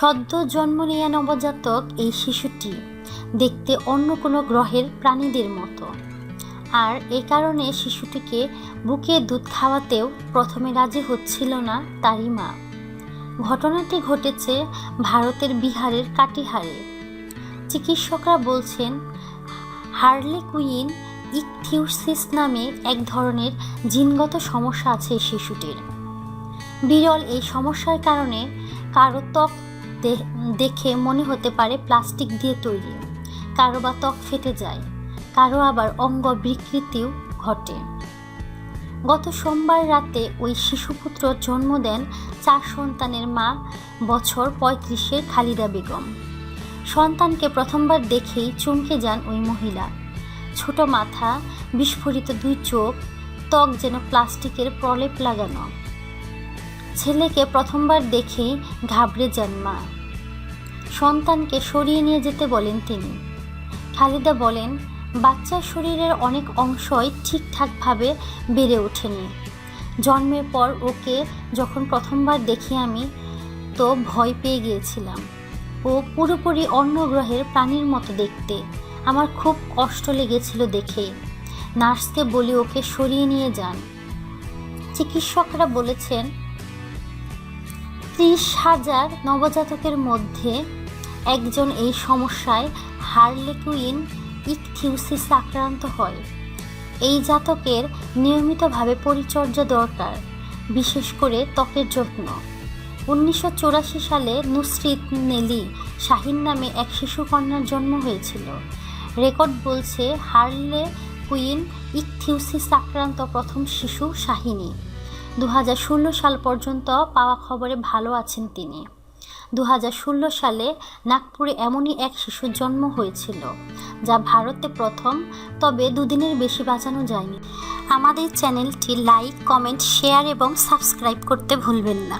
সদ্য জন্ম নেয়া নবজাতক এই শিশুটি দেখতে অন্য কোনো গ্রহের প্রাণীদের মতো, আর এ কারণে শিশুটিকে বুকে দুধ খাওয়াতেও প্রথমে রাজি হচ্ছিল না তারই মা। ঘটনাটি ঘটেছে ভারতের বিহারের কাটিহারে। চিকিৎসকরা বলছেন হার্লেকুইন ইকথিউসিস নামে এক ধরনের জিনগত সমস্যা আছে এই শিশুটির। বিরল এই সমস্যার কারণে কারো ত্বক দেখে মনে হতে পারে প্লাস্টিক দিয়ে তৈরি, কারো বা ত্বক ফেটে যায়, কারো আবার অঙ্গ বিকৃতিও ঘটে। গত সোমবার রাতে ওই শিশুপুত্র জন্ম দেন 4 সন্তানের মা বছর 35-এর খালিদা বেগম। সন্তানকে প্রথমবার দেখেই চমকে যান ওই মহিলা। ছোট মাথা, বিস্ফোরিত 2 চোখ, ত্বক যেন প্লাস্টিকের প্রলেপ লাগানো। ছেলেকে প্রথমবার দেখেই ঘাবড়ে যান মা। সন্তানকে সরিয়ে নিয়ে যেতে বলেন তিনি। খালিদা বলেন, বাচ্চার শরীরের অনেক অংশই ঠিকঠাকভাবে বেড়ে ওঠেনি। জন্মের পর ওকে যখন প্রথমবার দেখি আমি তো ভয় পেয়ে গিয়েছিলাম। ও পুরোপুরি অন্য গ্রহের প্রাণীর মতো দেখতে। আমার খুব কষ্ট লেগেছিল দেখে। নার্সকে বলি ওকে সরিয়ে নিয়ে যান। চিকিৎসকরা বলেছেন 30,000 নবজাতকের মধ্যে একজন এই সমস্যায় হার্লেকুইন ইকথিউসিস আক্রান্ত হয়। এই জাতকের নিয়মিতভাবে পরিচর্যা দরকার, বিশেষ করে ত্বকের যত্ন। 1984 সালে নুসরিত নেলি শাহিন নামে এক শিশুকন্যার জন্ম হয়েছিল। রেকর্ড বলছে হার্লেকুইন ইকথিউসিস আক্রান্ত প্রথম শিশু শাহিনী। 2016 সাল পর্যন্ত পাওয়া খবরে ভালো আছেন তিনি। 2016 সালে নাগপুরে এমনই এক শিশুর জন্ম হয়েছিল, যা ভারতে প্রথম, তবে 2 দিনের বেশি বাঁচানো যায়নি। আমাদের চ্যানেলটি লাইক, কমেন্ট, শেয়ার এবং সাবস্ক্রাইব করতে ভুলবেন না।